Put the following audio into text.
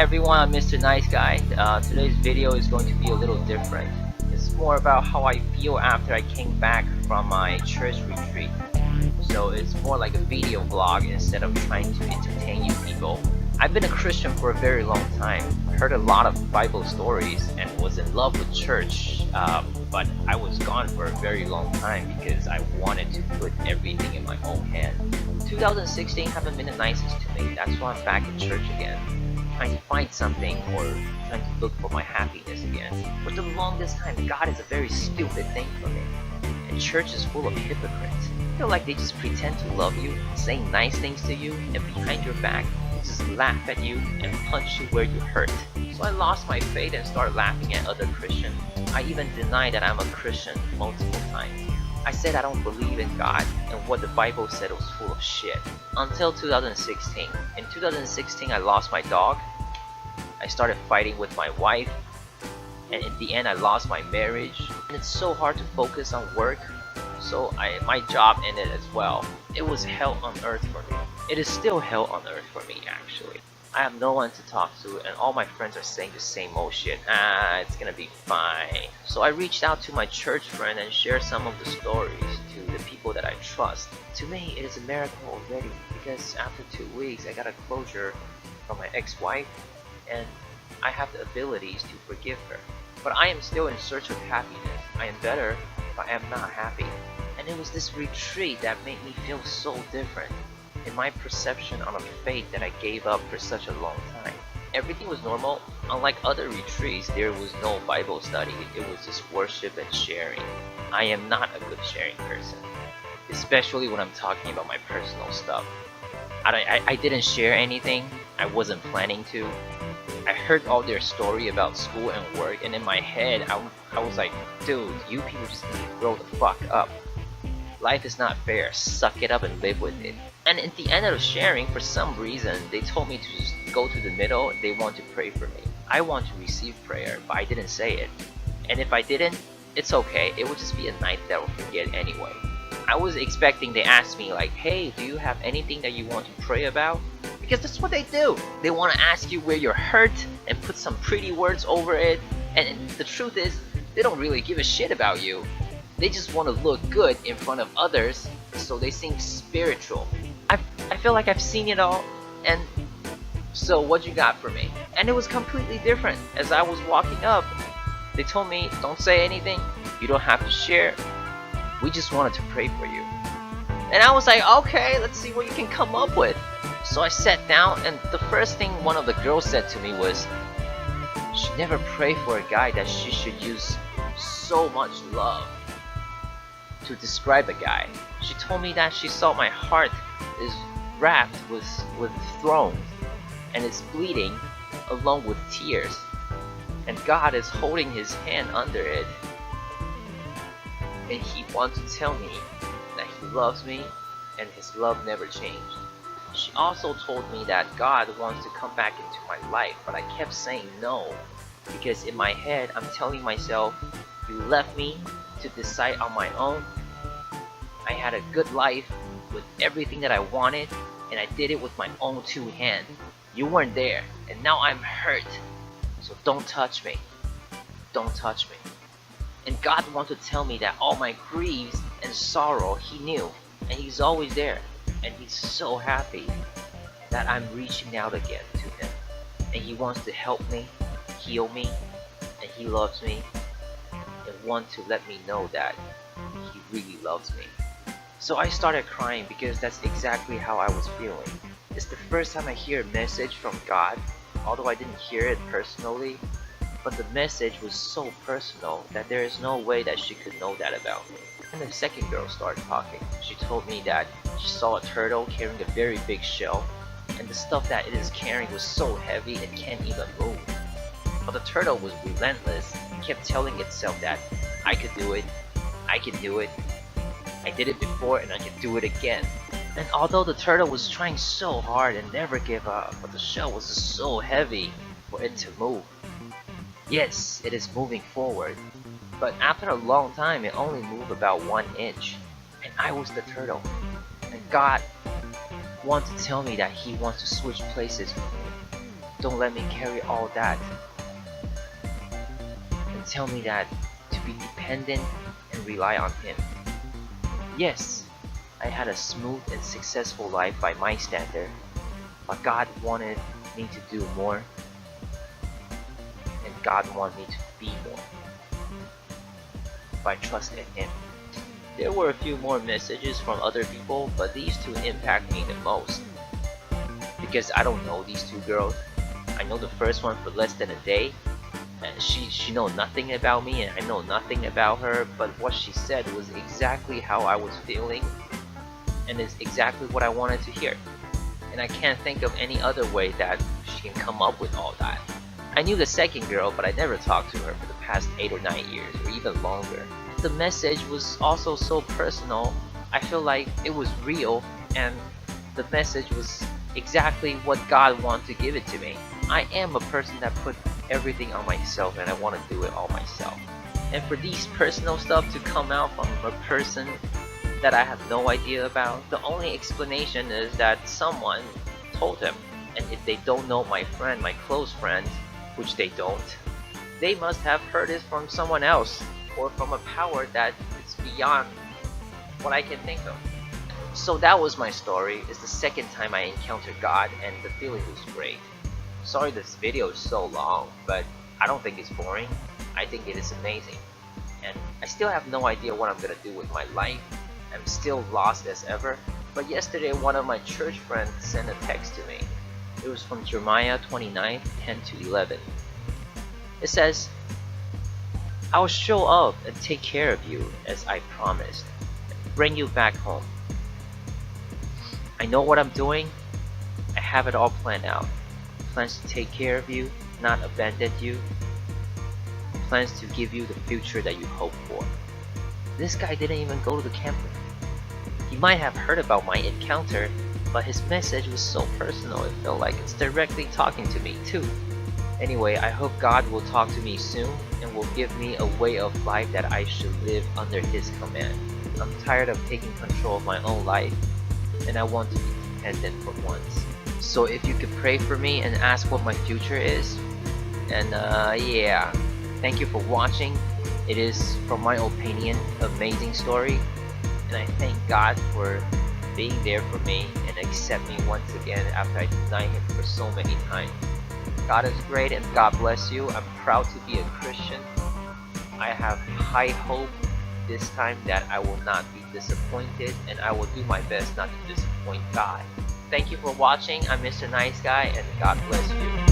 everyone, I'm Mr. Nice Guy. Today's video is going to be a little different. It's more about how I feel after I came back from my church retreat. So it's more like a video vlog instead of trying to entertain you people. I've been a Christian for a very long time, heard a lot of Bible stories, and was in love with church, but I was gone for a very long time because I wanted to put everything in my own hand. 2016 haven't been the nicest to me, that's why I'm back in church again, trying to find something or trying to look for my happiness again. For the longest time, God is a very stupid thing for me, and church is full of hypocrites. I feel like they just pretend to love you, saying nice things to you, and behind your back, they just laugh at you and punch you where you hurt. So I lost my faith and started laughing at other Christians. I even denied that I'm a Christian multiple times. I said I don't believe in God, and what the Bible said was full of shit. Until 2016. In 2016, I lost my dog. I started fighting with my wife, and in the end I lost my marriage. And it's so hard to focus on work, so my job ended as well. It was hell on earth for me. It is still hell on earth for me actually. I have no one to talk to, and all my friends are saying the same old shit. It's gonna be fine. So I reached out to my church friend and shared some of the stories to the people that I trust. To me, it is a miracle already, because after 2 weeks I got a closure from my ex-wife, and I have the abilities to forgive her. But I am still in search of happiness. I am better, but I am not happy. And it was this retreat that made me feel so different in my perception on a faith that I gave up for such a long time. Everything was normal. Unlike other retreats, there was no Bible study. It was just worship and sharing. I am not a good sharing person, especially when I'm talking about my personal stuff. I didn't share anything. I wasn't planning to. I heard all their story about school and work, and in my head I was like, dude, you people just need to grow the fuck up. Life is not fair, suck it up and live with it. And at the end of the sharing, for some reason, they told me to just go to the middle. They want to pray for me. I want to receive prayer, but I didn't say it. And if I didn't, it's okay, it would just be a night that I'll forget anyway. I was expecting they asked me like, hey, do you have anything that you want to pray about? Because that's what they do. They want to ask you where you're hurt and put some pretty words over it. And the truth is, they don't really give a shit about you. They just want to look good in front of others, so they seem spiritual. I feel like I've seen it all, and so what you got for me? And it was completely different. As I was walking up, they told me, don't say anything, you don't have to share, we just wanted to pray for you. And I was like, okay, let's see what you can come up with. So I sat down, and the first thing one of the girls said to me was, she never pray for a guy that she should use so much love to describe a guy. She told me that she saw my heart is wrapped with thorns, and it's bleeding along with tears, and God is holding his hand under it, and he wants to tell me that he loves me and his love never changed. She also told me that God wants to come back into my life, but I kept saying no, because in my head I'm telling myself, you left me to decide on my own. I had a good life with everything that I wanted, and I did it with my own 2 hands. You weren't there, and now I'm hurt. So don't touch me. Don't touch me. And God wanted to tell me that all my griefs and sorrow he knew, and he's always there. And he's so happy that I'm reaching out again to him. And he wants to help me, heal me, and he loves me, and wants to let me know that he really loves me. So I started crying because that's exactly how I was feeling. It's the first time I hear a message from God, although I didn't hear it personally, but the message was so personal that there is no way that she could know that about me. And the second girl started talking. She told me that she saw a turtle carrying a very big shell, and the stuff that it is carrying was so heavy it can't even move. But the turtle was relentless and kept telling itself that I could do it, I can do it, I did it before and I can do it again. And although the turtle was trying so hard and never gave up, but the shell was just so heavy for it to move. Yes, it is moving forward, but after a long time it only moved about 1 inch, and I was the turtle. And God wants to tell me that he wants to switch places with me. Don't let me carry all that. And tell me that to be dependent and rely on him. Yes, I had a smooth and successful life by my standard, but God wanted me to do more, and God wanted me to be more if I trusted him. There were a few more messages from other people, but these two impact me the most. Because I don't know these two girls. I know the first one for less than a day, and she know nothing about me and I know nothing about her, but what she said was exactly how I was feeling and is exactly what I wanted to hear. And I can't think of any other way that she can come up with all that. I knew the second girl, but I never talked to her for the past 8 or 9 years, or even longer. The message was also so personal, I feel like it was real, and the message was exactly what God wanted to give it to me. I am a person that put everything on myself and I want to do it all myself. And for these personal stuff to come out from a person that I have no idea about, the only explanation is that someone told him. And if they don't know my friend, my close friends, which they don't, they must have heard it from someone else or from a power that is beyond what I can think of. So that was my story. It's the second time I encountered God and the feeling was great. Sorry this video is so long, but I don't think it's boring. I think it is amazing. And I still have no idea what I'm gonna do with my life. I'm still lost as ever. But yesterday one of my church friends sent a text to me. It was from Jeremiah 29, 10 to 11. It says, I will show up and take care of you as I promised, and bring you back home. I know what I'm doing. I have it all planned out. Plans to take care of you, not abandon you. Plans to give you the future that you hope for. This guy didn't even go to the camp with me. He might have heard about my encounter, but his message was so personal it felt like it's directly talking to me too. Anyway, I hope God will talk to me soon and will give me a way of life that I should live under his command. I'm tired of taking control of my own life, and I want to be dependent for once. So if you could pray for me and ask what my future is. And yeah, thank you for watching. It is, from my opinion, amazing story. And I thank God for being there for me and accept me once again after I denied him for so many times. God is great and God bless you. I'm proud to be a Christian. I have high hope this time that I will not be disappointed, and I will do my best not to disappoint God. Thank you for watching. I'm Mr. Nice Guy, and God bless you.